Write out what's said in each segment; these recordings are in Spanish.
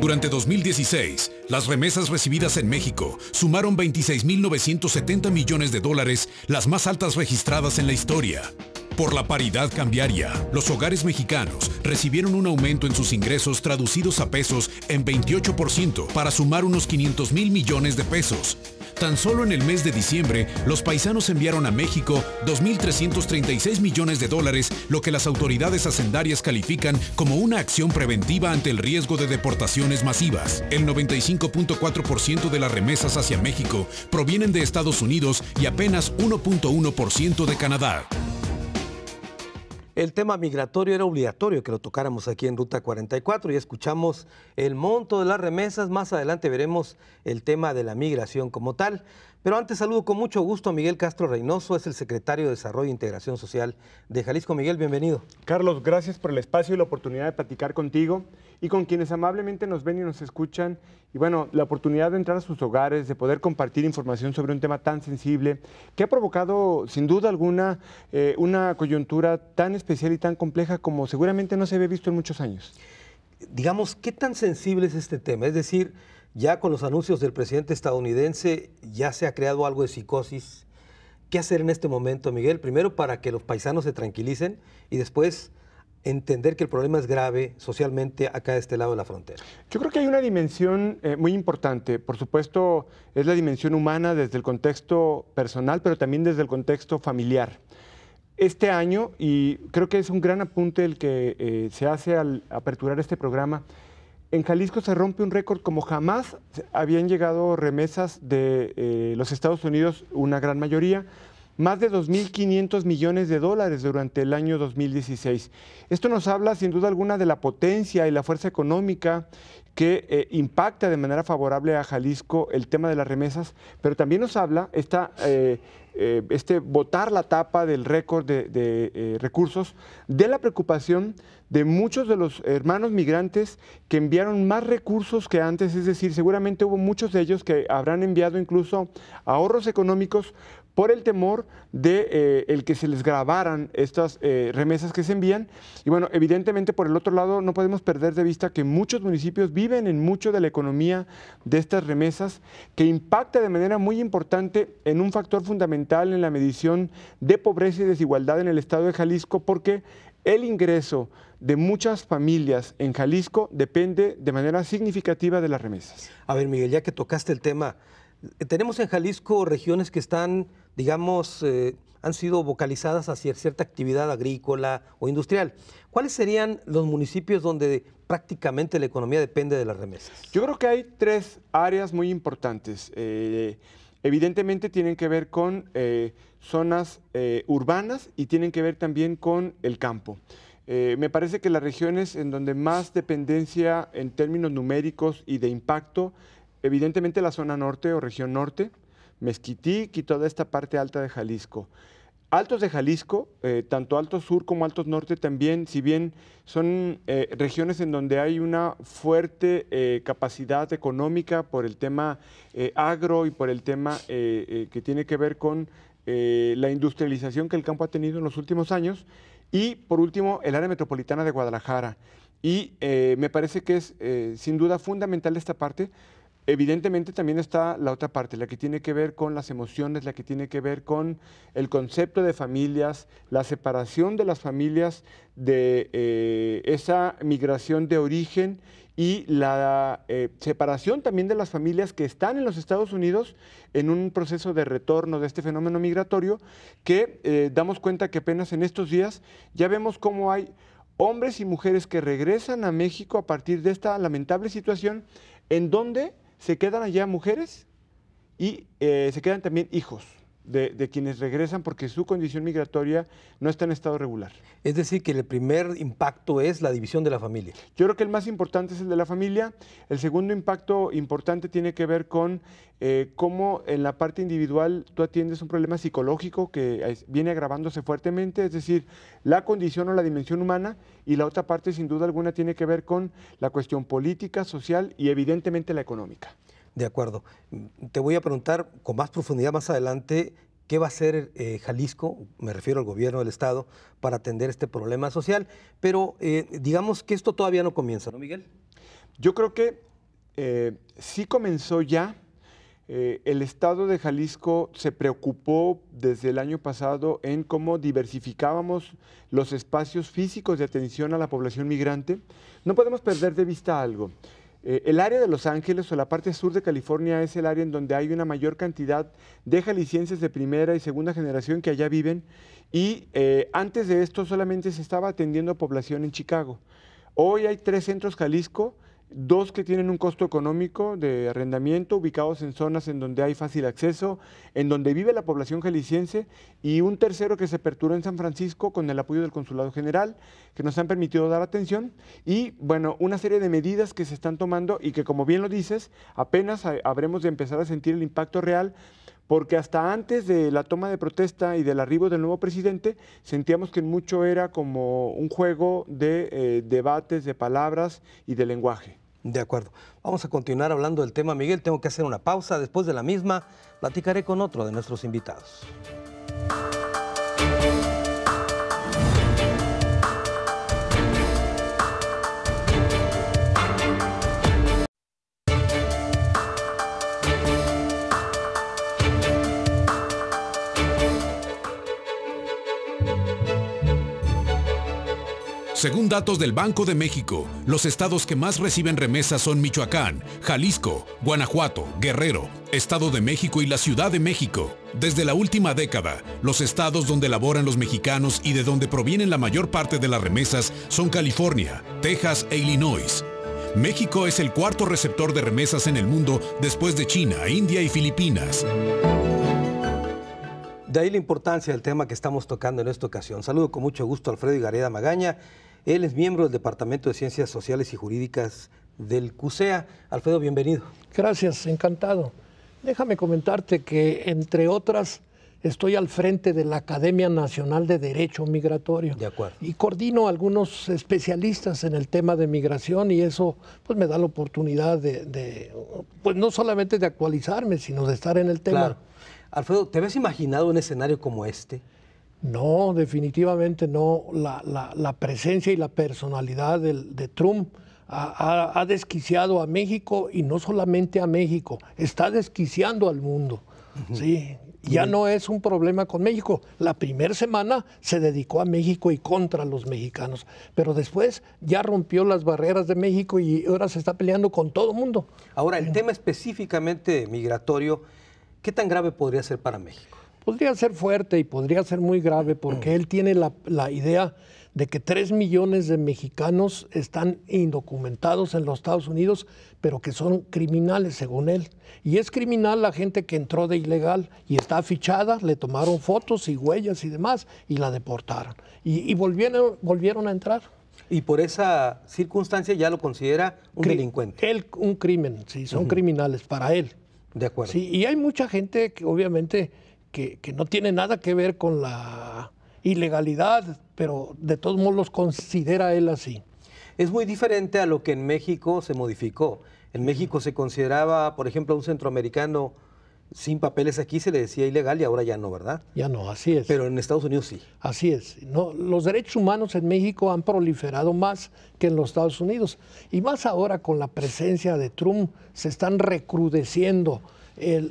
Durante 2016, las remesas recibidas en México sumaron 26.970 millones de dólares, las más altas registradas en la historia. Por la paridad cambiaria, los hogares mexicanos recibieron un aumento en sus ingresos traducidos a pesos en 28% para sumar unos 500,000 millones de pesos. Tan solo en el mes de diciembre, los paisanos enviaron a México 2.336 millones de dólares, lo que las autoridades hacendarias califican como una acción preventiva ante el riesgo de deportaciones masivas. El 95.4% de las remesas hacia México provienen de Estados Unidos y apenas 1.1% de Canadá. El tema migratorio era obligatorio que lo tocáramos aquí en Ruta 44 y escuchamos el monto de las remesas. Más adelante veremos el tema de la migración como tal. Pero antes saludo con mucho gusto a Miguel Castro Reynoso, es el secretario de Desarrollo e Integración Social de Jalisco. Miguel, bienvenido. Carlos, gracias por el espacio y la oportunidad de platicar contigo y con quienes amablemente nos ven y nos escuchan. Y bueno, la oportunidad de entrar a sus hogares, de poder compartir información sobre un tema tan sensible que ha provocado, sin duda alguna, una coyuntura tan especial y tan compleja como seguramente no se había visto en muchos años. Digamos, ¿qué tan sensible es este tema? Es decir, ya con los anuncios del presidente estadounidense ya se ha creado algo de psicosis. ¿Qué hacer en este momento, Miguel? Primero, para que los paisanos se tranquilicen y después entender que el problema es grave socialmente acá de este lado de la frontera. Yo creo que hay una dimensión muy importante. Por supuesto, es la dimensión humana desde el contexto personal, pero también desde el contexto familiar. Este año, y creo que es un gran apunte el que se hace al aperturar este programa, en Jalisco se rompe un récord como jamás habían llegado remesas de los Estados Unidos, una gran mayoría, más de 2.500 millones de dólares durante el año 2016. Esto nos habla sin duda alguna de la potencia y la fuerza económica que impacta de manera favorable a Jalisco el tema de las remesas, pero también nos habla botar la tapa del récord de recursos, de la preocupación de muchos de los hermanos migrantes que enviaron más recursos que antes, es decir, seguramente hubo muchos de ellos que habrán enviado incluso ahorros económicos por el temor de el que se les grabaran estas remesas que se envían. Y bueno, evidentemente por el otro lado no podemos perder de vista que muchos municipios viven en mucho de la economía de estas remesas, que impacta de manera muy importante en un factor fundamental en la medición de pobreza y desigualdad en el estado de Jalisco, porque el ingreso de muchas familias en Jalisco depende de manera significativa de las remesas. A ver, Miguel, ya que tocaste el tema, tenemos en Jalisco regiones que están, digamos, han sido vocalizadas hacia cierta actividad agrícola o industrial. ¿Cuáles serían los municipios donde prácticamente la economía depende de las remesas? Yo creo que hay tres áreas muy importantes. Evidentemente tienen que ver con zonas urbanas y tienen que ver también con el campo. Me parece que las regiones en donde más dependencia en términos numéricos y de impacto, evidentemente la zona norte o región norte, Mezquitic y toda esta parte alta de Jalisco. Altos de Jalisco, tanto Altos Sur como Altos Norte también, si bien son regiones en donde hay una fuerte capacidad económica por el tema agro y por el tema que tiene que ver con la industrialización que el campo ha tenido en los últimos años, y por último el área metropolitana de Guadalajara. Y me parece que es sin duda fundamental esta parte. Evidentemente también está la otra parte, la que tiene que ver con las emociones, la que tiene que ver con el concepto de familias, la separación de las familias de esa migración de origen y la separación también de las familias que están en los Estados Unidos en un proceso de retorno de este fenómeno migratorio que damos cuenta que apenas en estos días ya vemos cómo hay hombres y mujeres que regresan a México a partir de esta lamentable situación en donde se quedan allá mujeres y se quedan también hijos de quienes regresan porque su condición migratoria no está en estado regular. Es decir, que el primer impacto es la división de la familia. Yo creo que el más importante es el de la familia. El segundo impacto importante tiene que ver con cómo en la parte individual tú atiendes un problema psicológico que viene agravándose fuertemente, es decir, la condición o la dimensión humana, y la otra parte sin duda alguna tiene que ver con la cuestión política, social y evidentemente la económica. De acuerdo. Te voy a preguntar con más profundidad más adelante qué va a hacer Jalisco, me refiero al gobierno del estado, para atender este problema social, pero digamos que esto todavía no comienza, ¿no, Miguel? Yo creo que sí comenzó ya. El estado de Jalisco se preocupó desde el año pasado en cómo diversificábamos los espacios físicos de atención a la población migrante. No podemos perder de vista algo. El área de Los Ángeles o la parte sur de California es el área en donde hay una mayor cantidad de jaliscienses de primera y segunda generación que allá viven, y antes de esto solamente se estaba atendiendo a población en Chicago. Hoy hay 3 centros Jalisco, 2 que tienen un costo económico de arrendamiento, ubicados en zonas en donde hay fácil acceso, en donde vive la población jalisciense, y un tercero que se aperturó en San Francisco con el apoyo del Consulado General, que nos han permitido dar atención, y bueno, una serie de medidas que se están tomando y que, como bien lo dices, apenas habremos de empezar a sentir el impacto real, porque hasta antes de la toma de protesta y del arribo del nuevo presidente, sentíamos que mucho era como un juego de debates, de palabras y de lenguaje. De acuerdo. Vamos a continuar hablando del tema, Miguel. Tengo que hacer una pausa. Después de la misma, platicaré con otro de nuestros invitados. Según datos del Banco de México, los estados que más reciben remesas son Michoacán, Jalisco, Guanajuato, Guerrero, Estado de México y la Ciudad de México. Desde la última década, los estados donde laboran los mexicanos y de donde provienen la mayor parte de las remesas son California, Texas e Illinois. México es el 4º receptor de remesas en el mundo después de China, India y Filipinas. De ahí la importancia del tema que estamos tocando en esta ocasión. Saludo con mucho gusto a Alfredo Higareda Magaña. Él es miembro del Departamento de Ciencias Sociales y Jurídicas del CUSEA. Alfredo, bienvenido. Gracias, encantado. Déjame comentarte que, entre otras, estoy al frente de la Academia Nacional de Derecho Migratorio. De acuerdo. Y coordino a algunos especialistas en el tema de migración, y eso pues me da la oportunidad pues no solamente de actualizarme, sino de estar en el tema. Claro. Alfredo, ¿te habías imaginado un escenario como este? No, definitivamente no. La presencia y la personalidad de Trump ha desquiciado a México, y no solamente a México, está desquiciando al mundo. Sí, ya no es un problema con México. La primera semana se dedicó a México y contra los mexicanos, pero después ya rompió las barreras de México y ahora se está peleando con todo el mundo. Ahora, el tema específicamente migratorio, ¿qué tan grave podría ser para México? Podría ser fuerte y podría ser muy grave, porque él tiene la idea de que 3 millones de mexicanos están indocumentados en los Estados Unidos, pero que son criminales, según él. Y es criminal la gente que entró de ilegal y está fichada, le tomaron fotos y huellas y demás, y la deportaron. Y volvieron a entrar. Y por esa circunstancia ya lo considera un delincuente. Él, un crimen, sí, son criminales para él. De acuerdo. Sí, y hay mucha gente que obviamente que no tiene nada que ver con la ilegalidad, pero de todos modos los considera él así. Es muy diferente a lo que en México se modificó. En México se consideraba, por ejemplo, a un centroamericano sin papeles aquí se le decía ilegal, y ahora ya no, ¿verdad? Ya no, así es. Pero en Estados Unidos sí. Así es. No, los derechos humanos en México han proliferado más que en los Estados Unidos. Y más ahora con la presencia de Trump, se están recrudeciendo.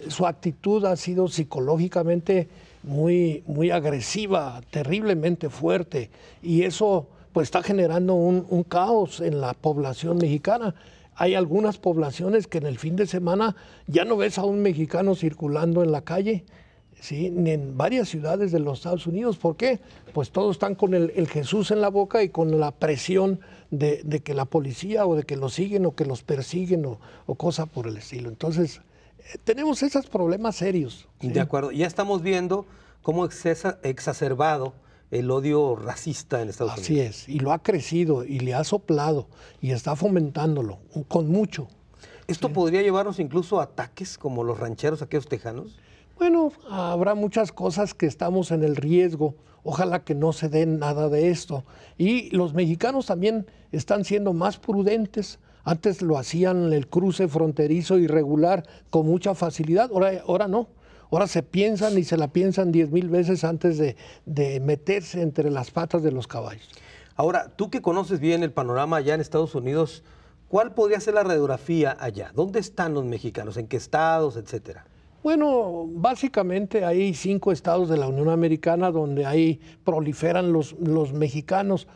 Su actitud ha sido psicológicamente muy, muy agresiva, terriblemente fuerte. Y eso pues está generando un caos en la población mexicana. Hay algunas poblaciones que en el fin de semana ya no ves a un mexicano circulando en la calle, ¿sí? Ni en varias ciudades de los Estados Unidos. ¿Por qué? Pues todos están con el Jesús en la boca y con la presión de que la policía o de que los siguen o que los persiguen o cosa por el estilo. Entonces, tenemos esos problemas serios. ¿Sí? De acuerdo. Ya estamos viendo cómo exacerbado el odio racista en Estados Unidos. Así es, y lo ha crecido y le ha soplado y está fomentándolo con mucho. ¿Esto podría llevarnos incluso a ataques como los rancheros aquellos tejanos? Bueno, habrá muchas cosas que estamos en el riesgo. Ojalá que no se dé nada de esto. Y los mexicanos también están siendo más prudentes. Antes lo hacían el cruce fronterizo irregular con mucha facilidad, ahora no. Ahora se piensan y se la piensan 10,000 veces antes de meterse entre las patas de los caballos. Ahora, tú que conoces bien el panorama allá en Estados Unidos, ¿Cuál podría ser la radiografía allá? ¿Dónde están los mexicanos? ¿En qué estados, etcétera? Bueno, básicamente hay 5 estados de la Unión Americana donde ahí proliferan los mexicanos,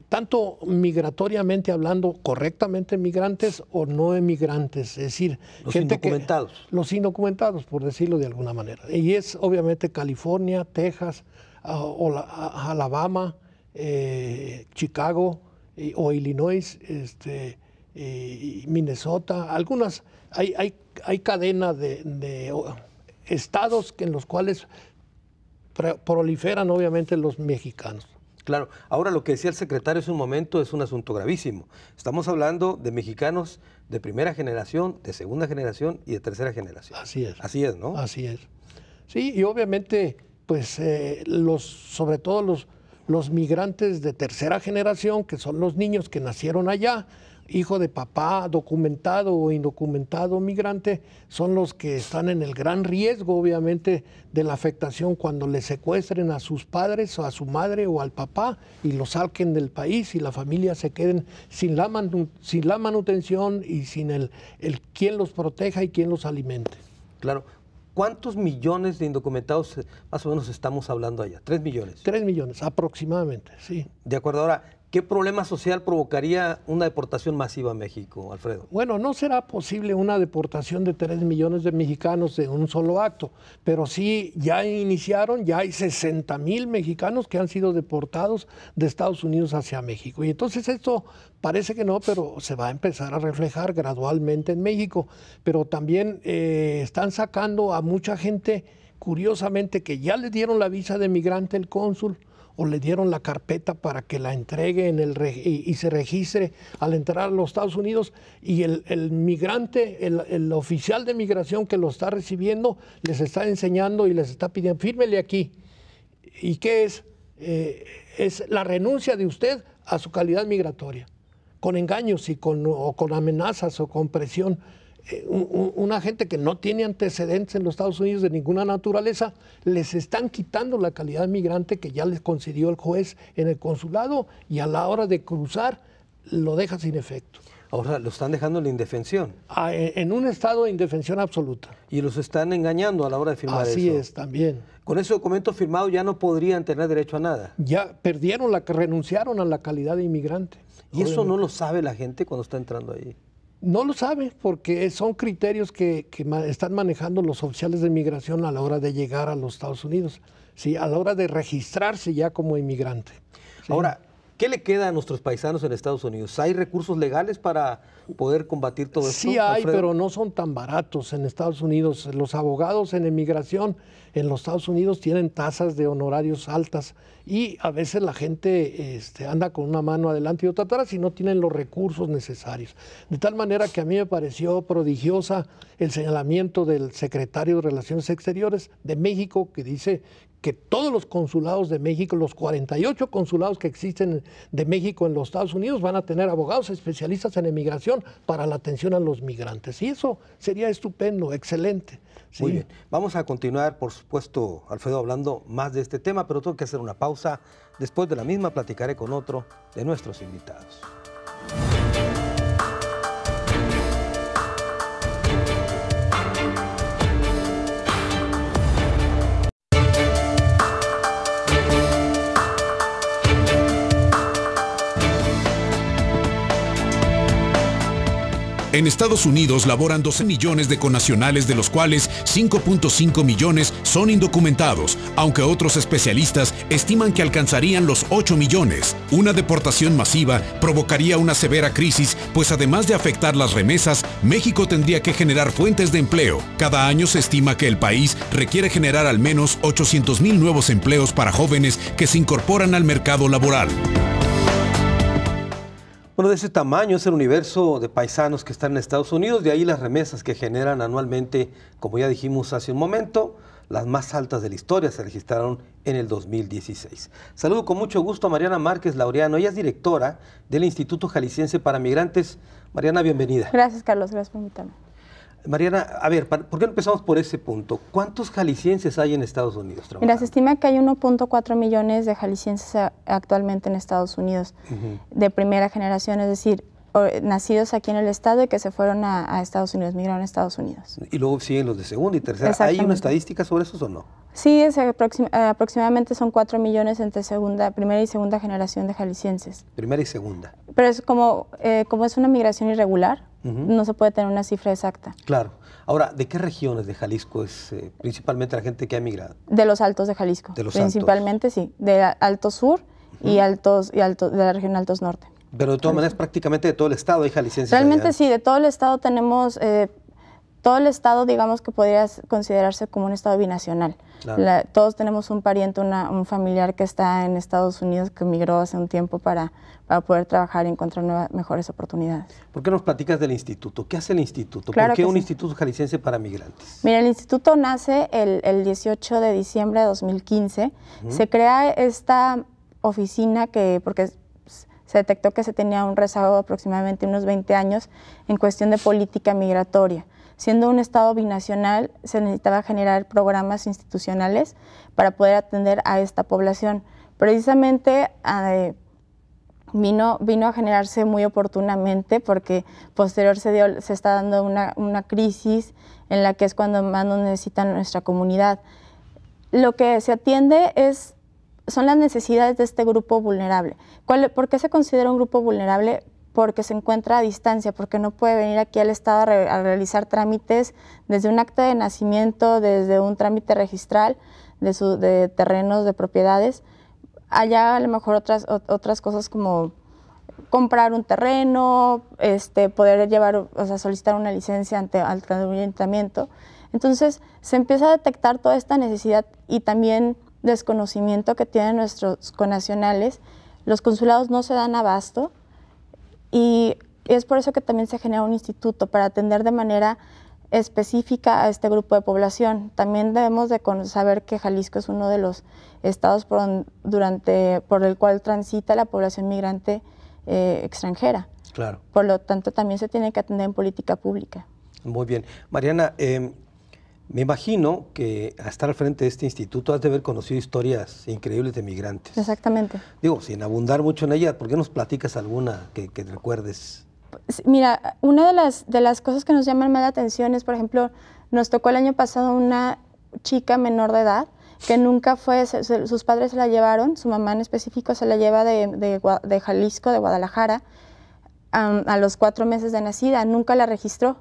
tanto migratoriamente hablando, correctamente migrantes o no emigrantes, es decir, los indocumentados. Los indocumentados, por decirlo de alguna manera. Y es obviamente California, Texas, Alabama, Chicago o Illinois, Minnesota, algunas, hay cadena de estados en los cuales proliferan obviamente los mexicanos. Claro, ahora lo que decía el secretario hace un momento es un asunto gravísimo. Estamos hablando de mexicanos de primera generación, de segunda generación y de tercera generación. Así es. Así es, ¿no? Así es. Sí, y obviamente, pues, sobre todo los migrantes de tercera generación, que son los niños que nacieron allá, hijo de papá documentado o indocumentado migrante, son los que están en el gran riesgo, obviamente, de la afectación cuando les secuestren a sus padres o a su madre o al papá y los saquen del país y la familia se queden sin la manutención y sin el quién los proteja y quién los alimente. Claro. ¿Cuántos millones de indocumentados más o menos estamos hablando allá? 3 millones. 3 millones aproximadamente, sí. De acuerdo. Ahora, ¿qué problema social provocaría una deportación masiva a México, Alfredo? Bueno, no será posible una deportación de 3 millones de mexicanos de un solo acto, pero sí ya iniciaron, ya hay 60,000 mexicanos que han sido deportados de Estados Unidos hacia México. Y entonces esto parece que no, pero se va a empezar a reflejar gradualmente en México. Pero también están sacando a mucha gente, curiosamente, que ya le dieron la visa de migrante el cónsul, o le dieron la carpeta para que la entregue y se registre al entrar a los Estados Unidos, y el migrante, el oficial de migración que lo está recibiendo, les está enseñando y les está pidiendo, fírmele aquí. ¿Y qué es? Es la renuncia de usted a su calidad migratoria, con engaños y con amenazas o con presión. Una gente que no tiene antecedentes en los Estados Unidos de ninguna naturaleza, les están quitando la calidad de migrante que ya les concedió el juez en el consulado, y a la hora de cruzar lo deja sin efecto. Ahora lo están dejando en la indefensión. En un estado de indefensión absoluta. Y los están engañando a la hora de firmar eso. Así es, también. Con ese documento firmado ya no podrían tener derecho a nada. Ya renunciaron a la calidad de inmigrante. ¿Y eso no lo sabe la gente cuando está entrando ahí? No lo sabe, porque son criterios que están manejando los oficiales de migración a la hora de llegar a los Estados Unidos, ¿sí? A la hora de registrarse ya como inmigrante. ¿Sí? Ahora, ¿qué le queda a nuestros paisanos en Estados Unidos? ¿Hay recursos legales para poder combatir todo esto? Sí hay, Alfredo, pero no son tan baratos en Estados Unidos. Los abogados en emigración en los Estados Unidos tienen tasas de honorarios altas, y a veces la gente anda con una mano adelante y otra atrás y no tienen los recursos necesarios. De tal manera que a mí me pareció prodigiosa el señalamiento del secretario de Relaciones Exteriores de México, que dice que todos los consulados de México, los 48 consulados que existen de México en los Estados Unidos, van a tener abogados especialistas en emigración para la atención a los migrantes. Y eso sería estupendo, excelente. ¿Sí? Muy bien. Vamos a continuar, por supuesto, Alfredo, hablando más de este tema, pero tengo que hacer una pausa. Después de la misma platicaré con otro de nuestros invitados. En Estados Unidos laboran 12 millones de connacionales, de los cuales 5.5 millones son indocumentados, aunque otros especialistas estiman que alcanzarían los 8 millones. Una deportación masiva provocaría una severa crisis, pues además de afectar las remesas, México tendría que generar fuentes de empleo. Cada año se estima que el país requiere generar al menos 800,000 nuevos empleos para jóvenes que se incorporan al mercado laboral. Bueno, de ese tamaño es el universo de paisanos que están en Estados Unidos, de ahí las remesas que generan anualmente, como ya dijimos hace un momento, las más altas de la historia se registraron en el 2016. Saludo con mucho gusto a Mariana Márquez Laureano, ella es directora del Instituto Jalisciense para Migrantes. Mariana, bienvenida. Gracias, Carlos, gracias por invitarme. Mariana, a ver, ¿por qué no empezamos por ese punto? ¿Cuántos jaliscienses hay en Estados Unidos trabajando? Mira, se estima que hay 1.4 millones de jaliscienses actualmente en Estados Unidos de primera generación, es decir, nacidos aquí en el estado y que se fueron a Estados Unidos, migraron a Estados Unidos. Y luego siguen los de segunda y tercera. ¿Hay Exactamente. una estadística sobre eso o no? Sí, aproximadamente son 4 millones entre primera y segunda generación de jaliscienses. Primera y segunda. Pero es como es una migración irregular, no se puede tener una cifra exacta. Claro. Ahora, ¿de qué regiones de Jalisco es principalmente la gente que ha migrado? De los Altos de Jalisco. De los principalmente, Altos. sí. De Alto Sur y de la región Altos Norte. Pero de todas maneras, prácticamente de todo el estado hay jaliscienses. Realmente allá. sí, de todo el estado tenemos, todo el estado digamos que podría considerarse como un estado binacional. Claro. Todos tenemos un pariente, un familiar que está en Estados Unidos que migró hace un tiempo para poder trabajar y encontrar mejores oportunidades. ¿Por qué nos platicas del instituto? ¿Qué hace el instituto? Claro ¿Por qué que un sí. instituto jalisciense para migrantes? Mira, el instituto nace el 18 de diciembre de 2015. Se crea esta oficina porque se detectó que se tenía un rezago de aproximadamente unos 20 años en cuestión de política migratoria. Siendo un estado binacional, se necesitaba generar programas institucionales para poder atender a esta población. Precisamente vino a generarse muy oportunamente porque posterior se está dando una crisis en la que es cuando más nos necesita nuestra comunidad. Lo que se atiende son las necesidades de este grupo vulnerable. ¿Por qué se considera un grupo vulnerable? Porque se encuentra a distancia, porque no puede venir aquí al estado a realizar trámites desde un acta de nacimiento, desde un trámite registral de terrenos, de propiedades. Allá a lo mejor otras cosas como comprar un terreno, poder solicitar una licencia ante un ayuntamiento. Entonces se empieza a detectar toda esta necesidad y también desconocimiento que tienen nuestros connacionales. Los consulados no se dan abasto y es por eso que también se genera un instituto para atender de manera específica a este grupo de población. También debemos de saber que Jalisco es uno de los estados por el cual transita la población migrante extranjera. Claro. Por lo tanto, también se tiene que atender en política pública. Muy bien. Mariana, me imagino que a estar al frente de este instituto has de haber conocido historias increíbles de migrantes. Exactamente. Digo, sin abundar mucho en ellas, ¿por qué nos platicas alguna que recuerdes? Mira, una de las cosas que nos llaman más la atención es, por ejemplo, nos tocó el año pasado una chica menor de edad que nunca sus padres se la llevaron, su mamá en específico se la lleva de Jalisco, de Guadalajara, a los 4 meses de nacida, nunca la registró.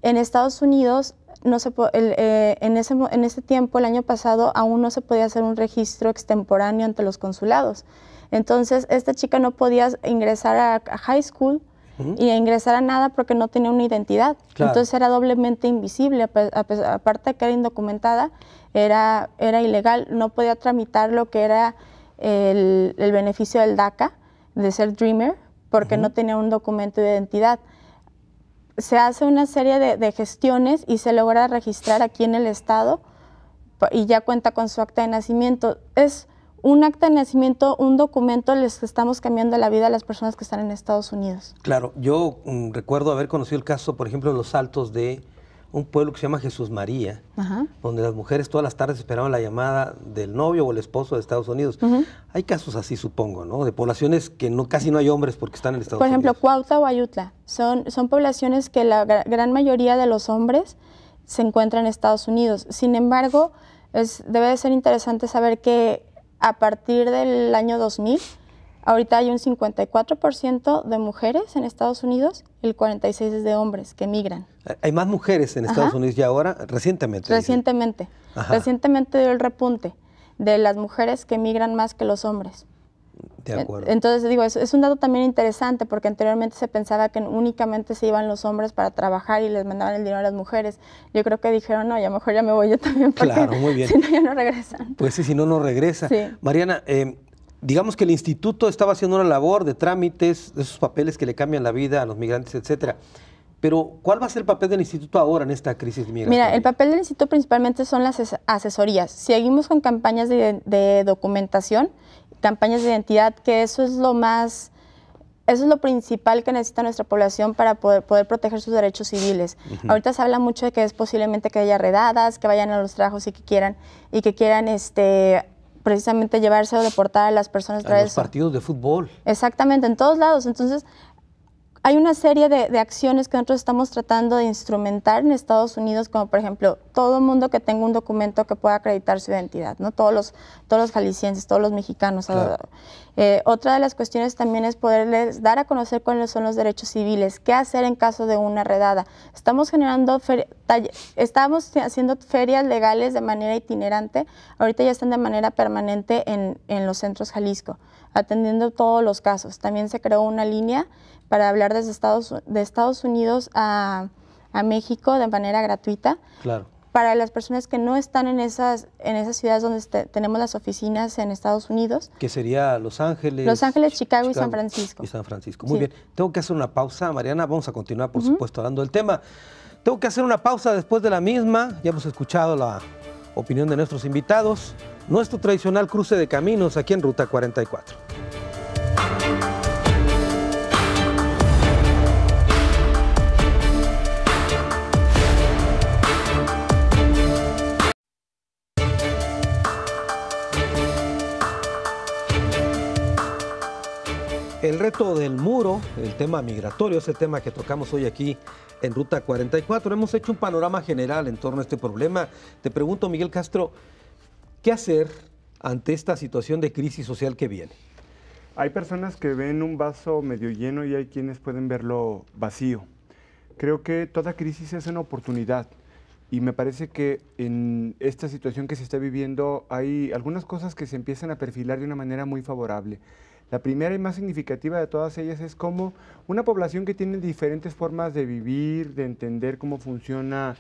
En Estados Unidos, en ese tiempo, el año pasado, aún no se podía hacer un registro extemporáneo ante los consulados. Entonces, esta chica no podía ingresar a high school y a ingresar a nada porque no tenía una identidad. Claro. Entonces era doblemente invisible, aparte de que era indocumentada, era ilegal, no podía tramitar lo que era el beneficio del DACA, de ser Dreamer, porque no tenía un documento de identidad. Se hace una serie de gestiones y se logra registrar aquí en el estado y ya cuenta con su acta de nacimiento. Es un acta de nacimiento, un documento, les estamos cambiando la vida a las personas que están en Estados Unidos. Claro, yo recuerdo haber conocido el caso, por ejemplo, en Los Altos de un pueblo que se llama Jesús María, donde las mujeres todas las tardes esperaban la llamada del novio o el esposo de Estados Unidos. Hay casos así, supongo, ¿no? De poblaciones que casi no hay hombres porque están en Estados Unidos. Por ejemplo, Cuautla o Ayutla son poblaciones que la gran mayoría de los hombres se encuentran en Estados Unidos. Sin embargo, debe de ser interesante saber que a partir del año 2000, ahorita hay un 54% de mujeres en Estados Unidos, el 46% es de hombres que migran. Hay más mujeres en Estados Unidos ya ahora, recientemente. Recientemente. Recientemente dio el repunte de las mujeres que migran más que los hombres. De acuerdo. Entonces, digo, es un dato también interesante porque anteriormente se pensaba que únicamente se iban los hombres para trabajar y les mandaban el dinero a las mujeres. Yo creo que dijeron, no, ya mejor ya me voy yo también porque claro, muy bien. si no ya no regresan. Pues sí, si no, no regresa. Sí. Mariana, digamos que el instituto estaba haciendo una labor de trámites, de esos papeles que le cambian la vida a los migrantes, etcétera. Pero, ¿cuál va a ser el papel del instituto ahora en esta crisis migratoria? Mira, el papel del instituto principalmente son las asesorías. Seguimos con campañas de documentación, campañas de identidad, que eso es lo principal que necesita nuestra población para poder proteger sus derechos civiles. Ahorita se habla mucho de que es posiblemente que haya redadas, que vayan a los trabajos y que quieran precisamente llevarse o deportar a las personas. A los partidos de fútbol. Exactamente, en todos lados. Entonces, hay una serie de acciones que nosotros estamos tratando de instrumentar en Estados Unidos, como por ejemplo, todo mundo que tenga un documento que pueda acreditar su identidad, ¿no? Todos los jaliscienses, todos los mexicanos. Claro. Otra de las cuestiones también es poderles dar a conocer cuáles son los derechos civiles, qué hacer en caso de una redada. Estamos haciendo ferias legales de manera itinerante, ahorita ya están de manera permanente en los centros Jalisco, atendiendo todos los casos. También se creó una línea para hablar desde Estados Unidos a México de manera gratuita. Claro. Para las personas que no están en esas ciudades donde tenemos las oficinas en Estados Unidos. Que sería Los Ángeles. Los Ángeles, Chicago y San Francisco. Y San Francisco. Muy bien. Tengo que hacer una pausa, Mariana. Vamos a continuar, por supuesto, hablando del tema. Tengo que hacer una pausa después de la misma. Ya hemos escuchado la opinión de nuestros invitados. Nuestro tradicional cruce de caminos aquí en Ruta 44. El reto del muro, el tema migratorio, es el tema que tocamos hoy aquí en Ruta 44. Hemos hecho un panorama general en torno a este problema. Te pregunto, Miguel Castro, ¿qué hacer ante esta situación de crisis social que viene? Hay personas que ven un vaso medio lleno y hay quienes pueden verlo vacío. Creo que toda crisis es una oportunidad y me parece que en esta situación que se está viviendo hay algunas cosas que se empiezan a perfilar de una manera muy favorable. La primera y más significativa de todas ellas es cómo una población que tiene diferentes formas de vivir, de entender cómo funciona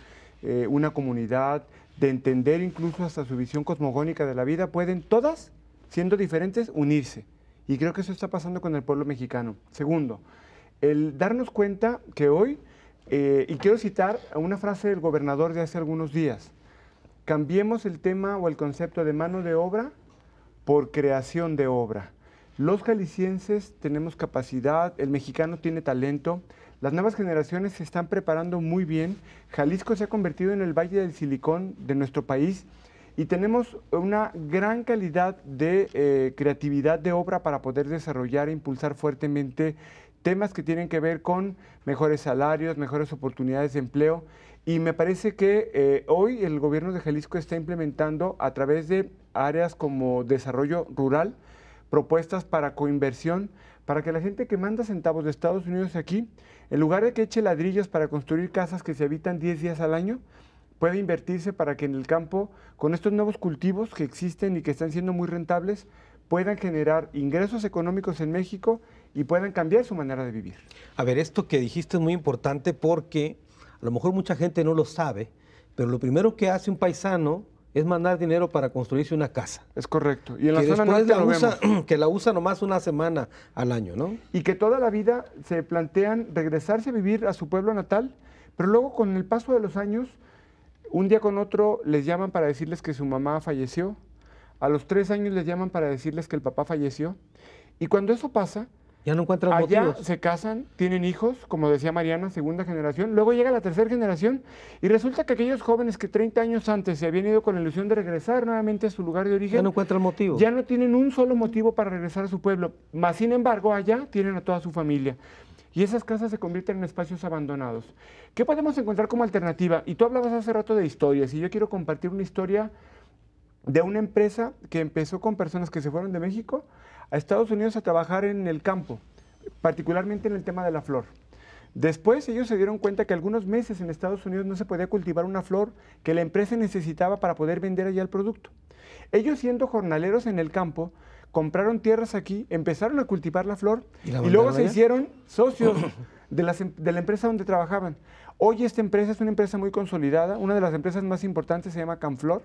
una comunidad, de entender incluso hasta su visión cosmogónica de la vida, pueden todas, siendo diferentes, unirse. Y creo que eso está pasando con el pueblo mexicano. Segundo, el darnos cuenta que hoy, y quiero citar una frase del gobernador de hace algunos días, cambiemos el tema o el concepto de mano de obra por creación de obra. Los jaliscienses tenemos capacidad, el mexicano tiene talento, las nuevas generaciones se están preparando muy bien, Jalisco se ha convertido en el Valle del Silicón de nuestro país y tenemos una gran calidad de creatividad de obra para poder desarrollar e impulsar fuertemente temas que tienen que ver con mejores salarios, mejores oportunidades de empleo. Y me parece que hoy el gobierno de Jalisco está implementando a través de áreas como desarrollo rural, propuestas para coinversión, para que la gente que manda centavos de Estados Unidos aquí, en lugar de que eche ladrillos para construir casas que se habitan 10 días al año, pueda invertirse para que en el campo, con estos nuevos cultivos que existen y que están siendo muy rentables, puedan generar ingresos económicos en México y puedan cambiar su manera de vivir. A ver, esto que dijiste es muy importante porque a lo mejor mucha gente no lo sabe, pero lo primero que hace un paisano es mandar dinero para construirse una casa. Es correcto. Y en la que zona después norte que la usa nomás una semana al año, ¿no? Y que toda la vida se plantean regresarse a vivir a su pueblo natal, pero luego con el paso de los años, un día con otro les llaman para decirles que su mamá falleció, a los 3 años les llaman para decirles que el papá falleció, y cuando eso pasa, ya no encuentran allá motivos. Se casan, tienen hijos, como decía Mariana, segunda generación, luego llega la tercera generación y resulta que aquellos jóvenes que 30 años antes se habían ido con la ilusión de regresar nuevamente a su lugar de origen, ya no encuentran motivo. Ya no tienen un solo motivo para regresar a su pueblo, más sin embargo allá tienen a toda su familia. Y esas casas se convierten en espacios abandonados. ¿Qué podemos encontrar como alternativa? Y tú hablabas hace rato de historias y yo quiero compartir una historia de una empresa que empezó con personas que se fueron de México a Estados Unidos a trabajar en el campo, particularmente en el tema de la flor. Después ellos se dieron cuenta que algunos meses en Estados Unidos no se podía cultivar una flor que la empresa necesitaba para poder vender allá el producto. Ellos, siendo jornaleros en el campo, compraron tierras aquí, empezaron a cultivar la flor y luego se hicieron socios de la empresa donde trabajaban. Hoy esta empresa es una empresa muy consolidada, una de las empresas más importantes se llama Canflor,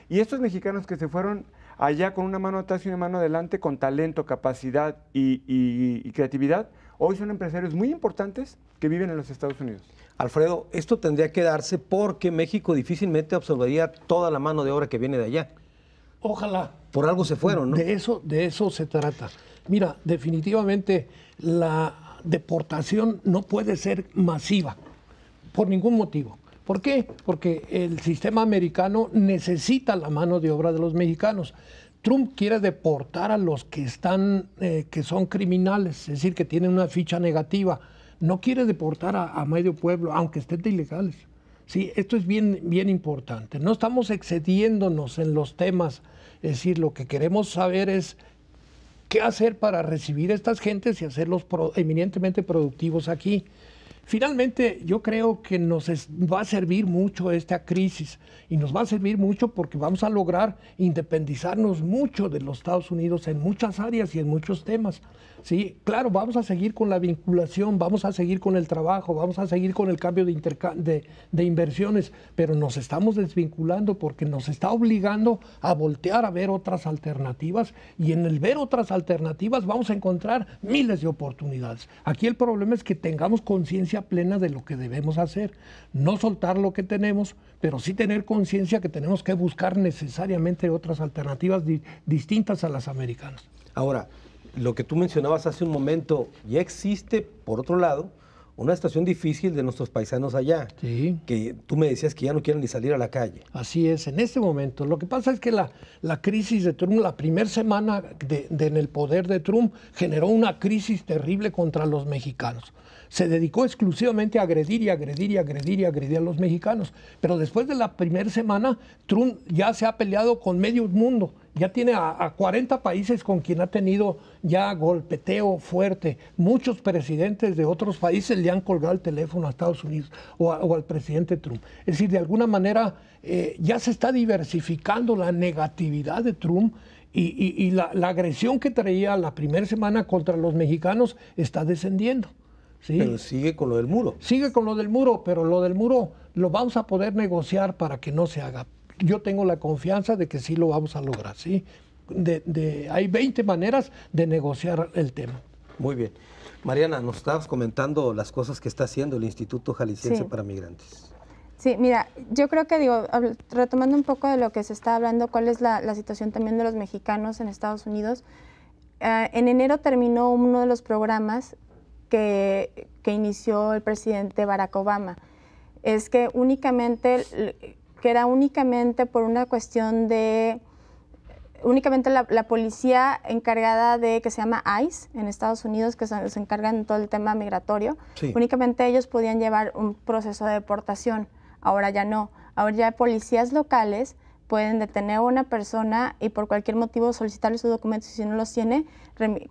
y estos mexicanos que se fueron allá con una mano atrás y una mano adelante, con talento, capacidad y creatividad, hoy son empresarios muy importantes que viven en los Estados Unidos. Alfredo, esto tendría que darse porque México difícilmente absorbería toda la mano de obra que viene de allá. Ojalá. Por algo se fueron, ¿no? De eso se trata. Mira, definitivamente la deportación no puede ser masiva, por ningún motivo. ¿Por qué? Porque el sistema americano necesita la mano de obra de los mexicanos. Trump quiere deportar a los que son criminales, es decir, que tienen una ficha negativa. no quiere deportar a medio pueblo, aunque estén de ilegales. Sí, esto es bien importante. No estamos excediéndonos en los temas, es decir, lo que queremos saber es qué hacer para recibir a estas gentes y hacerlos eminentemente productivos aquí. Finalmente, yo creo que nos va a servir mucho esta crisis y nos va a servir mucho porque vamos a lograr independizarnos mucho de los Estados Unidos en muchas áreas y en muchos temas. Sí, claro, vamos a seguir con la vinculación, vamos a seguir con el trabajo, vamos a seguir con el cambio de inversiones, pero nos estamos desvinculando porque nos está obligando a voltear a ver otras alternativas y en el ver otras alternativas vamos a encontrar miles de oportunidades. Aquí el problema es que tengamos conciencia plena de lo que debemos hacer, no soltar lo que tenemos, pero sí tener conciencia que tenemos que buscar necesariamente otras alternativas distintas a las americanas. Ahora, lo que tú mencionabas hace un momento, ya existe, por otro lado, una situación difícil de nuestros paisanos allá, sí, que tú me decías que ya no quieren ni salir a la calle. Así es, en este momento. Lo que pasa es que la crisis de Trump, la primera semana en el poder de Trump, generó una crisis terrible contra los mexicanos. Se dedicó exclusivamente a agredir a los mexicanos. Pero después de la primera semana, Trump ya se ha peleado con medio mundo. Ya tiene a 40 países con quien ha tenido ya golpeteo fuerte. Muchos presidentes de otros países le han colgado el teléfono a Estados Unidos o al presidente Trump. Es decir, de alguna manera ya se está diversificando la negatividad de Trump y la agresión que traía la primera semana contra los mexicanos está descendiendo. ¿Sí? Pero sigue con lo del muro. Sigue con lo del muro, pero lo del muro lo vamos a poder negociar para que no se haga. Yo tengo la confianza de que sí lo vamos a lograr, ¿sí? Hay 20 maneras de negociar el tema. Muy bien. Mariana, nos estabas comentando las cosas que está haciendo el Instituto Jalisciense Sí. para Migrantes. Sí, mira, yo creo que retomando un poco de lo que se está hablando, cuál es la situación también de los mexicanos en Estados Unidos. En enero terminó uno de los programas que inició el presidente Barack Obama. Es que era únicamente por una cuestión de, únicamente la policía encargada de, que se llama ICE en Estados Unidos, que se encargan de todo el tema migratorio, Sí. únicamente ellos podían llevar un proceso de deportación. Ahora ya no. Ahora ya policías locales pueden detener a una persona y por cualquier motivo solicitarle sus documentos y si no los tiene,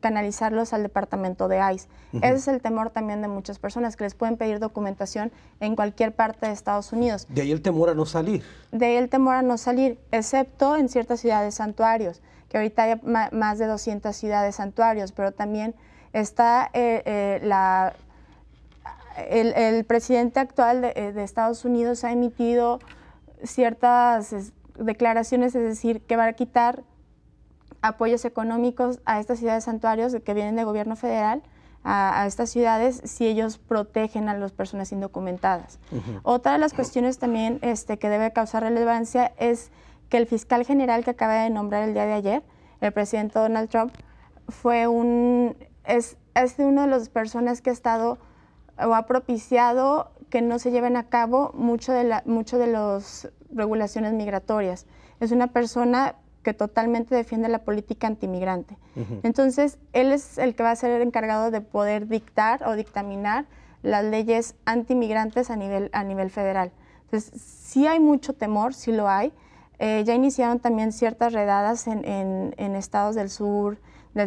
canalizarlos al departamento de ICE. Ese es el temor también de muchas personas, que les pueden pedir documentación en cualquier parte de Estados Unidos. De ahí el temor a no salir. De ahí el temor a no salir, excepto en ciertas ciudades santuarios, que ahorita hay más de 200 ciudades santuarios, pero también está el presidente actual de Estados Unidos ha emitido ciertas declaraciones, es decir, que va a quitar apoyos económicos a estas ciudades santuarios que vienen del gobierno federal, a estas ciudades, si ellos protegen a las personas indocumentadas. Otra de las cuestiones también que debe causar relevancia es que el fiscal general que acaba de nombrar el día de ayer, el presidente Donald Trump, es una de las personas que ha estado o ha propiciado que no se lleven a cabo mucho de las regulaciones migratorias. Es una persona que totalmente defiende la política antimigrante. Entonces, él es el que va a ser el encargado de poder dictar o dictaminar las leyes antimigrantes a nivel federal. Entonces, sí hay mucho temor, sí lo hay. Ya iniciaron también ciertas redadas en estados del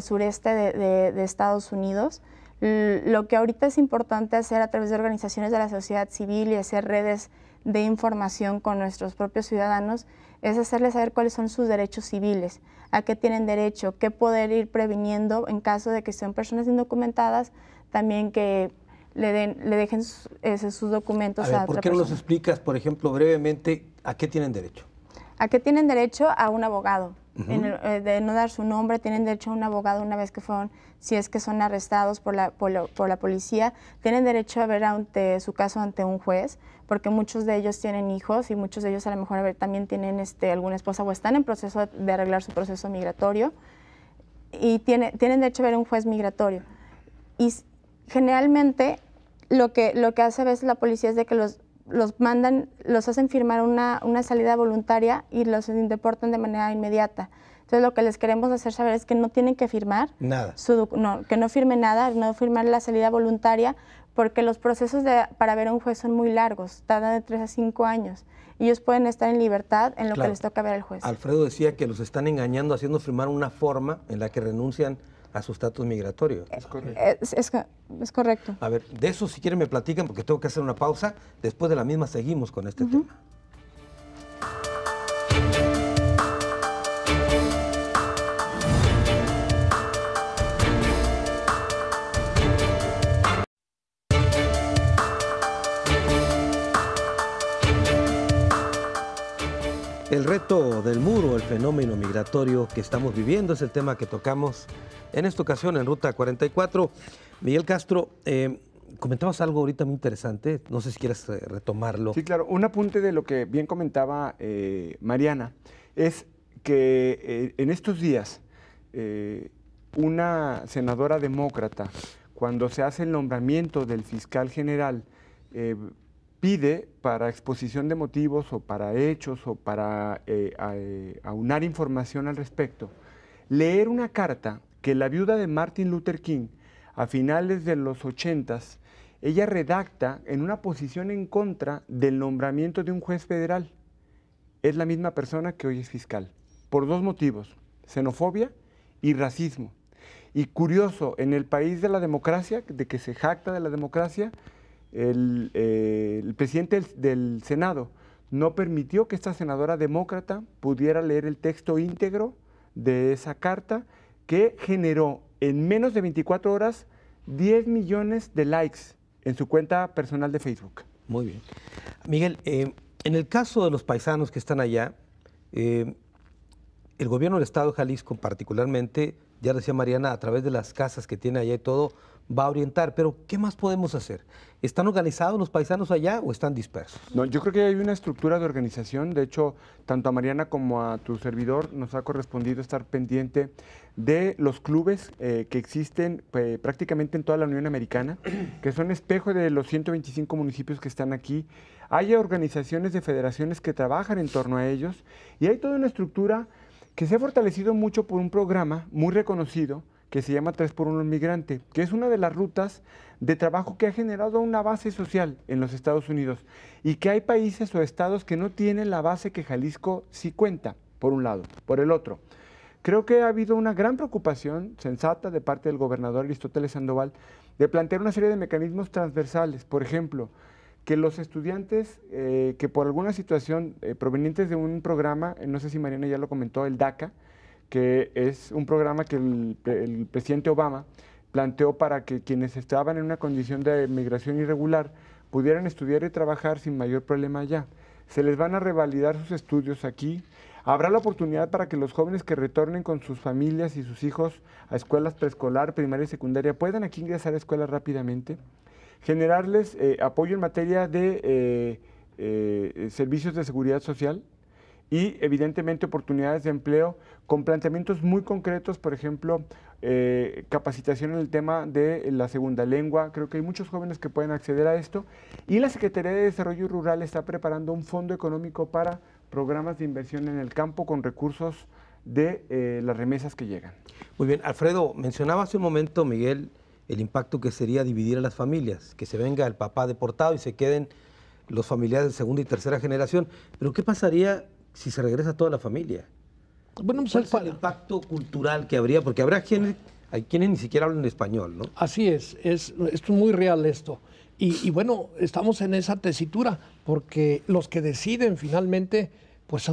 sureste de Estados Unidos. Lo que ahorita es importante hacer a través de organizaciones de la sociedad civil y hacer redes de información con nuestros propios ciudadanos es hacerles saber cuáles son sus derechos civiles, a qué tienen derecho, qué poder ir previniendo en caso de que sean personas indocumentadas, también que le dejen sus documentos a otra ¿por qué no nos persona. explicas, por ejemplo, brevemente, a qué tienen derecho? ¿A qué tienen derecho? A un abogado. De no dar su nombre, tienen derecho a un abogado una vez que si es que son arrestados por la policía, tienen derecho a ver su caso ante un juez, porque muchos de ellos tienen hijos y muchos de ellos a lo mejor también tienen alguna esposa o están en proceso de arreglar su proceso migratorio y tienen derecho a ver un juez migratorio. Y generalmente lo que hace a veces la policía es de que los hacen firmar una salida voluntaria y los deportan de manera inmediata. Entonces lo que les queremos hacer saber es que no tienen que firmar nada, que no firmen nada, no firmar la salida voluntaria, porque los procesos para ver a un juez son muy largos, tardan de 3 a 5 años. Y ellos pueden estar en libertad en lo que les toca ver al juez. Alfredo decía que los están engañando haciendo firmar una forma en la que renuncian a su estatus migratorio. Es correcto. Es correcto. A ver, de eso si quieren me platican porque tengo que hacer una pausa. Después de la misma seguimos con este tema. El reto del muro, el fenómeno migratorio que estamos viviendo es el tema que tocamos en esta ocasión en Ruta 44. Miguel Castro, comentabas algo ahorita muy interesante, no sé si quieres retomarlo. Sí, claro. Un apunte de lo que bien comentaba Mariana es que en estos días una senadora demócrata, cuando se hace el nombramiento del fiscal general, pide para exposición de motivos o para hechos o para aunar información al respecto, leer una carta que la viuda de Martin Luther King, a finales de los 80s, ella redacta en una posición en contra del nombramiento de un juez federal. Es la misma persona que hoy es fiscal, por 2 motivos, xenofobia y racismo. Y curioso, en el país de la democracia, de que se jacta de la democracia, el presidente del Senado no permitió que esta senadora demócrata pudiera leer el texto íntegro de esa carta que generó en menos de 24 horas 10 millones de likes en su cuenta personal de Facebook. Muy bien. Miguel, en el caso de los paisanos que están allá, el gobierno del estado de Jalisco particularmente, ya decía Mariana, a través de las casas que tiene allá y todo, va a orientar, pero ¿qué más podemos hacer? ¿Están organizados los paisanos allá o están dispersos? No, yo creo que hay una estructura de organización. De hecho, tanto a Mariana como a tu servidor nos ha correspondido estar pendiente de los clubes que existen prácticamente en toda la Unión Americana, que son espejo de los 125 municipios que están aquí. Hay organizaciones de federaciones que trabajan en torno a ellos y hay toda una estructura que se ha fortalecido mucho por un programa muy reconocido que se llama 3x1 Migrante, que es una de las rutas de trabajo que ha generado una base social en los Estados Unidos y que hay países o estados que no tienen la base que Jalisco sí cuenta, por un lado. Por el otro, creo que ha habido una gran preocupación sensata de parte del gobernador Aristóteles Sandoval de plantear una serie de mecanismos transversales. Por ejemplo, que los estudiantes que por alguna situación provenientes de un programa, no sé si Mariana ya lo comentó, el DACA, que es un programa que el presidente Obama planteó para que quienes estaban en una condición de migración irregular pudieran estudiar y trabajar sin mayor problema allá. Se les van a revalidar sus estudios aquí. Habrá la oportunidad para que los jóvenes que retornen con sus familias y sus hijos a escuelas preescolar, primaria y secundaria puedan aquí ingresar a escuelas rápidamente. Generarles apoyo en materia de servicios de seguridad social y evidentemente oportunidades de empleo con planteamientos muy concretos, por ejemplo, capacitación en el tema de la segunda lengua. Creo que hay muchos jóvenes que pueden acceder a esto y la Secretaría de Desarrollo Rural está preparando un fondo económico para programas de inversión en el campo con recursos de las remesas que llegan. Muy bien, Alfredo, mencionaba hace un momento, Miguel, el impacto que sería dividir a las familias, que se venga el papá deportado y se queden los familiares de segunda y tercera generación. Pero ¿qué pasaría si se regresa toda la familia? Bueno, pues ¿Cuál es el impacto cultural que habría? Porque habrá quienes ni siquiera hablan español, ¿no? Así es, esto es muy real esto. Y bueno, estamos en esa tesitura, porque los que deciden finalmente, pues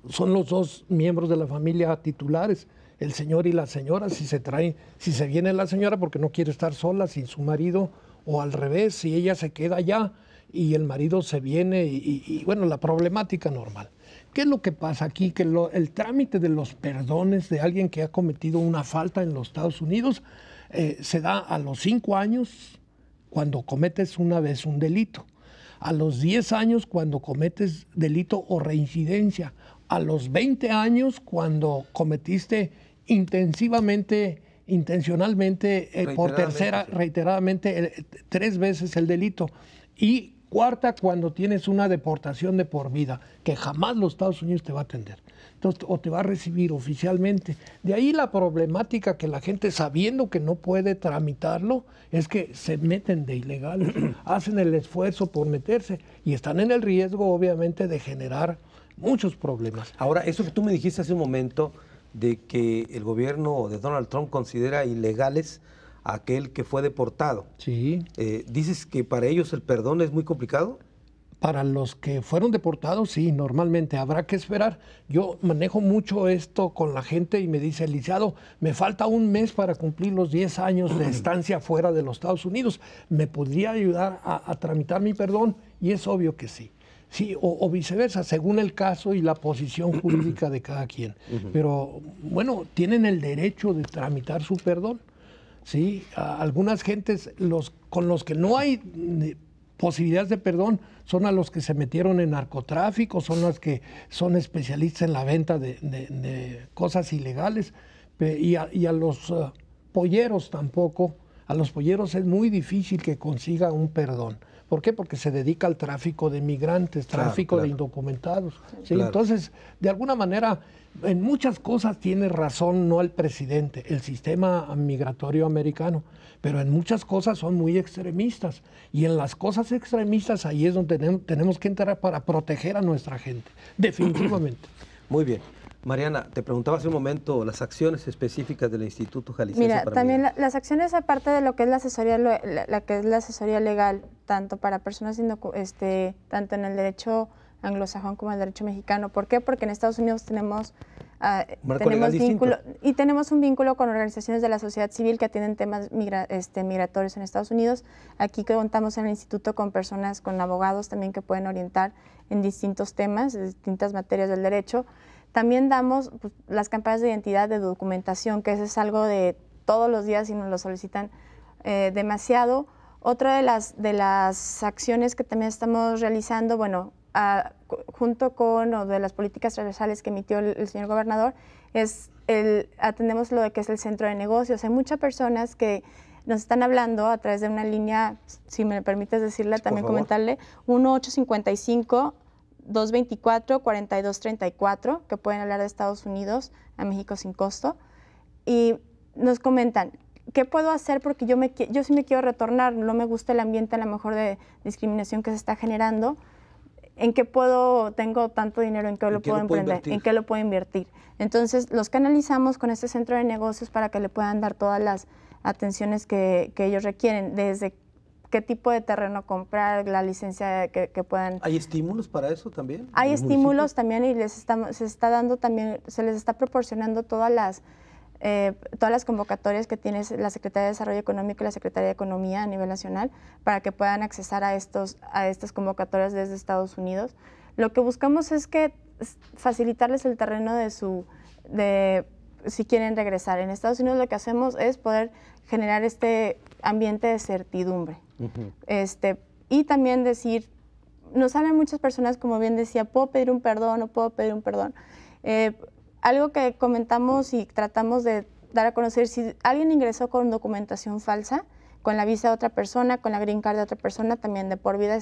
son los 2 miembros de la familia titulares, el señor y la señora, si se viene la señora porque no quiere estar sola sin su marido, o al revés, si ella se queda allá y el marido se viene, y bueno, la problemática normal. ¿Qué es lo que pasa aquí? Que el trámite de los perdones de alguien que ha cometido una falta en los Estados Unidos se da a los 5 años cuando cometes una vez un delito, a los 10 años cuando cometes delito o reincidencia, a los 20 años cuando cometiste intencionalmente, reiteradamente 3 veces el delito, y Cuarta, cuando tienes una deportación de por vida, que jamás los Estados Unidos te va a atender. Entonces, o te va a recibir oficialmente. De ahí la problemática que la gente, sabiendo que no puede tramitarlo, es que se meten de ilegales, hacen el esfuerzo por meterse y están en el riesgo, obviamente, de generar muchos problemas. Ahora, eso que tú me dijiste hace un momento, de que el gobierno de Donald Trump considera ilegales a aquel que fue deportado. Sí. ¿Dices que para ellos el perdón es muy complicado? Para los que fueron deportados, sí, normalmente habrá que esperar. Yo manejo mucho esto con la gente y me dice, licenciado, me falta un mes para cumplir los 10 años de estancia fuera de los Estados Unidos. ¿Me podría ayudar a tramitar mi perdón? Y es obvio que sí. Sí, o viceversa, según el caso y la posición jurídica de cada quien. Pero, bueno, tienen el derecho de tramitar su perdón. Sí, algunas gentes con los que no hay posibilidades de perdón son a los que se metieron en narcotráfico, son los que son especialistas en la venta de cosas ilegales, y a los polleros tampoco. A los polleros es muy difícil que consigan un perdón. ¿Por qué? Porque se dedica al tráfico de migrantes, tráfico de indocumentados. ¿Sí? Claro. Entonces, de alguna manera, en muchas cosas tiene razón no el presidente, el sistema migratorio americano, pero en muchas cosas son muy extremistas. Y en las cosas extremistas ahí es donde tenemos que entrar para proteger a nuestra gente, definitivamente. Muy bien. Mariana, te preguntaba hace un momento las acciones específicas del Instituto Jalisciense Mira, para también Migrantes. las acciones, aparte de lo que es la asesoría, la que es la asesoría legal, tanto para personas tanto en el derecho anglosajón como en el derecho mexicano. ¿Por qué? Porque en Estados Unidos tenemos vínculo y tenemos un vínculo con organizaciones de la sociedad civil que atienden temas migratorios en Estados Unidos. Aquí contamos en el instituto con personas, con abogados también que pueden orientar en distintos temas, en distintas materias del derecho. También damos las campañas de identidad, de documentación, que eso es algo de todos los días y nos lo solicitan demasiado. Otra de las acciones que también estamos realizando, bueno, junto con de las políticas transversales que emitió el señor gobernador, atendemos lo de que es el centro de negocios. Hay muchas personas que nos están hablando a través de una línea, si me permites decirle, también comentarle, 1-855-224-4234, que pueden hablar de Estados Unidos a México sin costo, y nos comentan, ¿qué puedo hacer? Porque yo sí me quiero retornar, no me gusta el ambiente a lo mejor de discriminación que se está generando. ¿En qué tengo tanto dinero, en qué lo puedo emprender, en qué lo puedo invertir? Entonces, los canalizamos con este centro de negocios para que le puedan dar todas las atenciones que ellos requieren, desde qué tipo de terreno comprar, la licencia que puedan. ¿Hay estímulos para eso también? Hay estímulos también y se les está proporcionando todas las convocatorias que tiene la Secretaría de Desarrollo Económico y la Secretaría de Economía a nivel nacional para que puedan accesar a estas convocatorias desde Estados Unidos. Lo que buscamos es facilitarles el terreno si quieren regresar. En Estados Unidos lo que hacemos es poder generar este ambiente de certidumbre. Y también decir, nos hablan muchas personas, como bien decía, ¿puedo pedir un perdón o puedo pedir un perdón? Algo que comentamos y tratamos de dar a conocer, si alguien ingresó con documentación falsa, con la visa de otra persona, con la green card de otra persona, también de por vida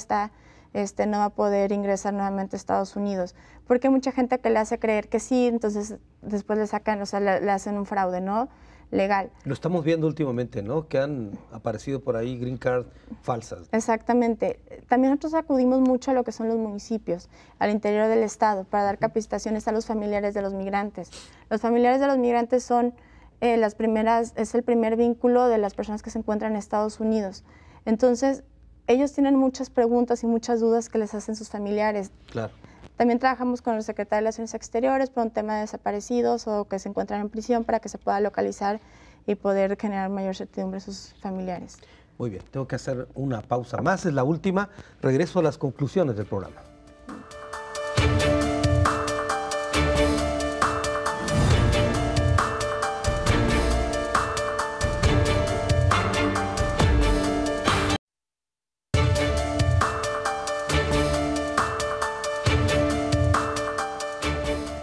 no va a poder ingresar nuevamente a Estados Unidos. Porque hay mucha gente que le hace creer que sí, entonces después le sacan, le hacen un fraude, ¿no? Legal. Lo estamos viendo últimamente, ¿no? Que han aparecido por ahí green card falsas. Exactamente. También nosotros acudimos mucho a lo que son los municipios, al interior del estado, para dar capacitaciones a los familiares de los migrantes. Los familiares de los migrantes son es el primer vínculo de las personas que se encuentran en Estados Unidos. Entonces, ellos tienen muchas preguntas y muchas dudas que les hacen sus familiares. Claro. También trabajamos con el secretario de Relaciones Exteriores por un tema de desaparecidos o que se encuentran en prisión para que se pueda localizar y poder generar mayor certidumbre a sus familiares. Muy bien, tengo que hacer una pausa más, es la última. Regreso a las conclusiones del programa.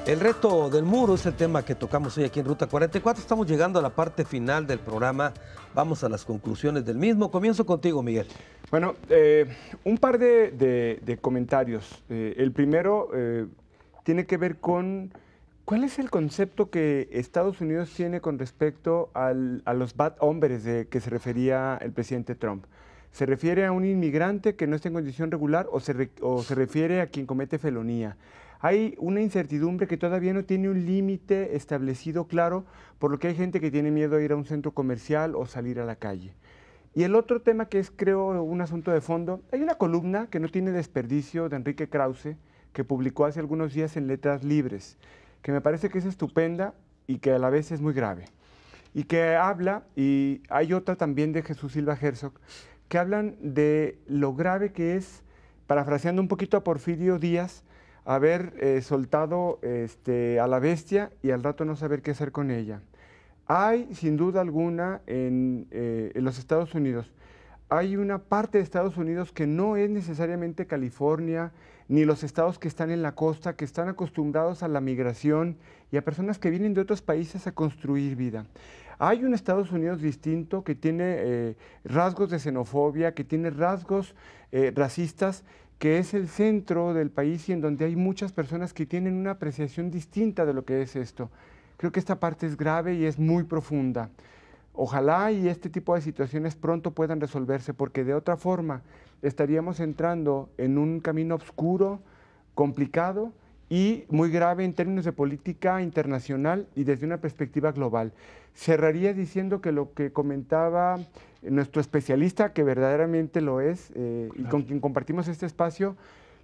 El reto del muro es el tema que tocamos hoy aquí en Ruta 44. Estamos llegando a la parte final del programa. Vamos a las conclusiones del mismo. Comienzo contigo, Miguel. Bueno, un par de comentarios. El primero tiene que ver con cuál es el concepto que Estados Unidos tiene con respecto a los bad hombres de que se refería el presidente Trump. ¿Se refiere a un inmigrante que no está en condición regular o se refiere a quien comete felonía? Hay una incertidumbre que todavía no tiene un límite establecido claro, por lo que hay gente que tiene miedo a ir a un centro comercial o salir a la calle. Y el otro tema que es, creo, un asunto de fondo, hay una columna que no tiene desperdicio de Enrique Krause, que publicó hace algunos días en Letras Libres, que me parece que es estupenda y que a la vez es muy grave. Y que habla, y hay otra también de Jesús Silva Herzog, que hablan de lo grave que es, parafraseando un poquito a Porfirio Díaz, haber soltado a la bestia y al rato no saber qué hacer con ella. Hay, sin duda alguna, en los Estados Unidos, hay una parte de Estados Unidos que no es necesariamente California, ni los estados que están en la costa, que están acostumbrados a la migración y a personas que vienen de otros países a construir vida. Hay un Estados Unidos distinto que tiene rasgos de xenofobia, que tiene rasgos racistas, que es el centro del país y en donde hay muchas personas que tienen una apreciación distinta de lo que es esto. Creo que esta parte es grave y es muy profunda. Ojalá y este tipo de situaciones pronto puedan resolverse, porque de otra forma estaríamos entrando en un camino oscuro, complicado y muy grave en términos de política internacional y desde una perspectiva global. Cerraría diciendo que lo que comentaba nuestro especialista, que verdaderamente lo es, y con quien compartimos este espacio,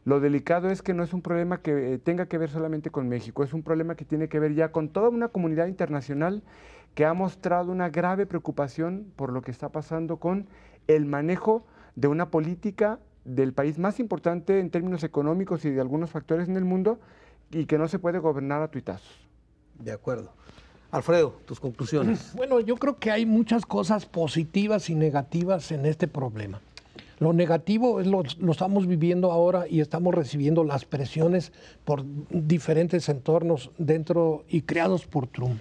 lo delicado es que no es un problema que tenga que ver solamente con México, es un problema que tiene que ver ya con toda una comunidad internacional que ha mostrado una grave preocupación por lo que está pasando con el manejo de una política del país más importante en términos económicos y de algunos factores en el mundo y que no se puede gobernar a tuitazos. De acuerdo. Alfredo, tus conclusiones. Bueno, yo creo que hay muchas cosas positivas y negativas en este problema. Lo negativo es lo estamos viviendo ahora y estamos recibiendo las presiones por diferentes entornos dentro y creados por Trump.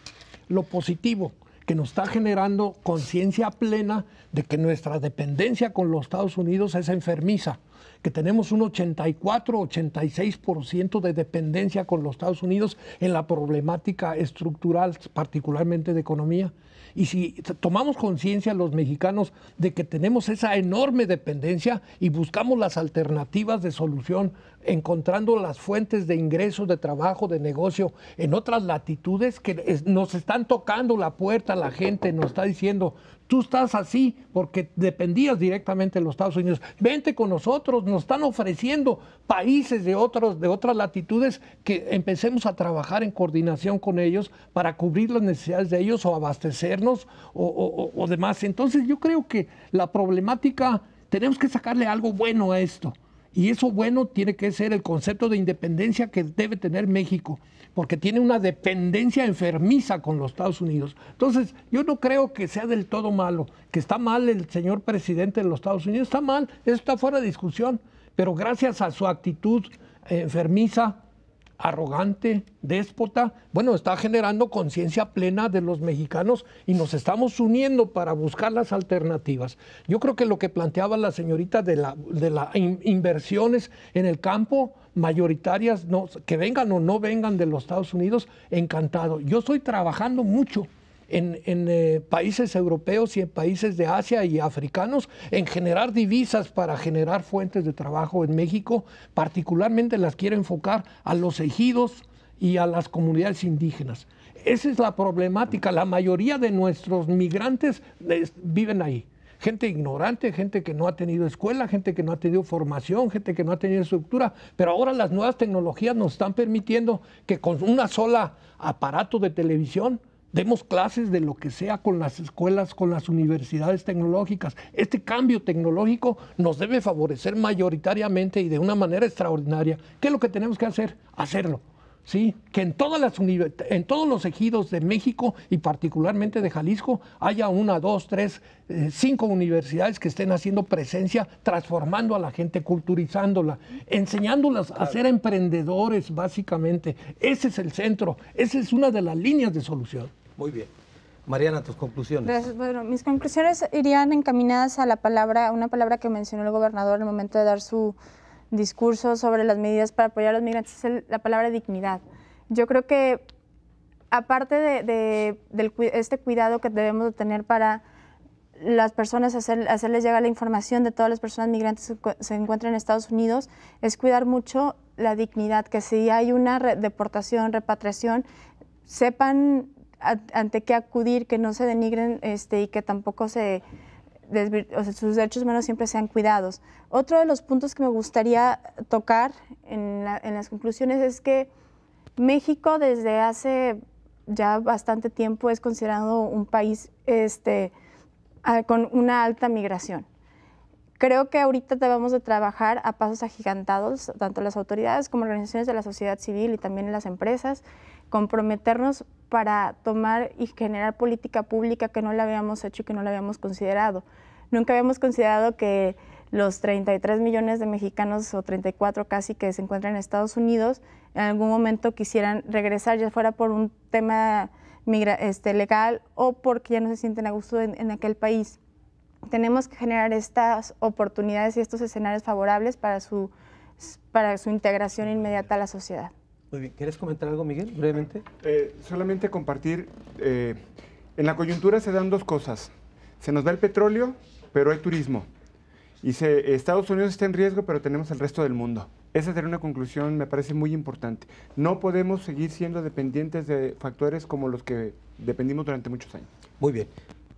Lo positivo, que nos está generando conciencia plena de que nuestra dependencia con los Estados Unidos es enfermiza, que tenemos un 84-86% de dependencia con los Estados Unidos en la problemática estructural, particularmente de economía. Y si tomamos conciencia los mexicanos de que tenemos esa enorme dependencia y buscamos las alternativas de solución, encontrando las fuentes de ingresos, de trabajo, de negocio en otras latitudes que nos están tocando la puerta, la gente nos está diciendo, tú estás así porque dependías directamente de los Estados Unidos. Vente con nosotros, nos están ofreciendo países de otras latitudes que empecemos a trabajar en coordinación con ellos para cubrir las necesidades de ellos o abastecernos o demás. Entonces yo creo que la problemática, tenemos que sacarle algo bueno a esto. Y eso bueno tiene que ser el concepto de independencia que debe tener México, porque tiene una dependencia enfermiza con los Estados Unidos. Entonces, yo no creo que sea del todo malo. Que está mal el señor presidente de los Estados Unidos, está mal, eso está fuera de discusión. Pero gracias a su actitud enfermiza, arrogante, déspota, bueno, está generando conciencia plena de los mexicanos y nos estamos uniendo para buscar las alternativas. Yo creo que lo que planteaba la señorita de las inversiones en el campo, mayoritarias, no, que vengan o no vengan de los Estados Unidos, encantado. Yo estoy trabajando mucho en países europeos y en países de Asia y africanos, en generar divisas para generar fuentes de trabajo en México. Particularmente las quiero enfocar a los ejidos y a las comunidades indígenas. Esa es la problemática. La mayoría de nuestros migrantes viven ahí. Gente ignorante, gente que no ha tenido escuela, gente que no ha tenido formación, gente que no ha tenido estructura. Pero ahora las nuevas tecnologías nos están permitiendo que con una sola aparato de televisión demos clases de lo que sea con las escuelas, con las universidades tecnológicas. Este cambio tecnológico nos debe favorecer mayoritariamente y de una manera extraordinaria. ¿Qué es lo que tenemos que hacer? Hacerlo. ¿Sí? Que en todos los ejidos de México y particularmente de Jalisco haya 1, 2, 3, 5 universidades que estén haciendo presencia, transformando a la gente, culturizándola, enseñándolas a ser emprendedores básicamente. Ese es el centro, esa es una de las líneas de solución. Muy bien. Mariana, tus conclusiones. Gracias. Bueno, mis conclusiones irían encaminadas a una palabra que mencionó el gobernador en el momento de dar su discurso sobre las medidas para apoyar a los migrantes, es la palabra dignidad. Yo creo que aparte de este cuidado que debemos de tener para las personas, hacerles llegar la información de todas las personas migrantes que se encuentran en Estados Unidos, es cuidar mucho la dignidad, que si hay una deportación, repatriación, sepan ante qué acudir, que no se denigren y que tampoco sus derechos humanos siempre sean cuidados. Otro de los puntos que me gustaría tocar en las conclusiones es que México desde hace ya bastante tiempo es considerado un país con una alta migración. Creo que ahorita debemos de trabajar a pasos agigantados, tanto las autoridades como organizaciones de la sociedad civil y también las empresas, comprometernos para tomar y generar política pública que no la habíamos hecho y que no la habíamos considerado. Nunca habíamos considerado que los 33 millones de mexicanos, o 34 casi, que se encuentran en Estados Unidos, en algún momento quisieran regresar, ya fuera por un tema legal o porque ya no se sienten a gusto en aquel país. Tenemos que generar estas oportunidades y estos escenarios favorables para su integración inmediata a la sociedad. Muy bien. ¿Quieres comentar algo, Miguel, brevemente? Solamente compartir, en la coyuntura se dan dos cosas. Se nos va el petróleo, pero hay turismo. Y Estados Unidos está en riesgo, pero tenemos el resto del mundo. Esa sería una conclusión, me parece muy importante. No podemos seguir siendo dependientes de factores como los que dependimos durante muchos años. Muy bien.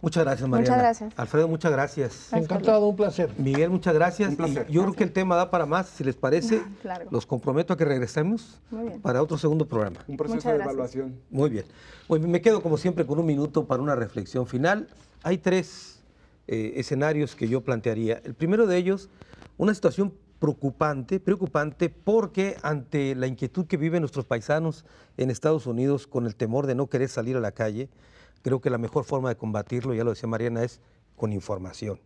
Muchas gracias, Mariana. Muchas gracias. Alfredo, muchas gracias. Encantado, un placer. Miguel, muchas gracias. Un placer. Y yo creo que el tema da para más. Si les parece, Claro. los comprometo a que regresemos Muy bien. para otro segundo programa. Un proceso Muchas de gracias. evaluación. Muy bien. Me quedo, como siempre, con un minuto para una reflexión final. Hay tres escenarios que yo plantearía. El primero de ellos, una situación preocupante porque ante la inquietud que viven nuestros paisanos en Estados Unidos con el temor de no querer salir a la calle, creo que la mejor forma de combatirlo, ya lo decía Mariana, es con información.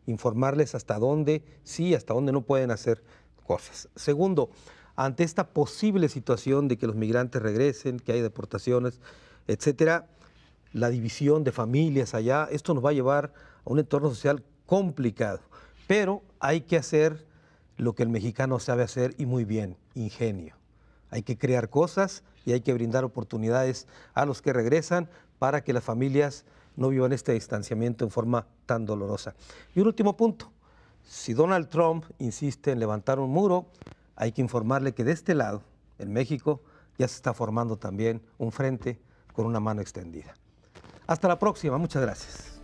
Informarles hasta dónde sí, hasta dónde no pueden hacer cosas. Segundo, ante esta posible situación de que los migrantes regresen, que hay deportaciones, etcétera, la división de familias allá, esto nos va a llevar a un entorno social complicado. Pero hay que hacer lo que el mexicano sabe hacer y muy bien, ingenio. Hay que crear cosas y hay que brindar oportunidades a los que regresan para que las familias no vivan este distanciamiento en forma tan dolorosa. Y un último punto, si Donald Trump insiste en levantar un muro, hay que informarle que de este lado, en México, ya se está formando también un frente con una mano extendida. Hasta la próxima, muchas gracias.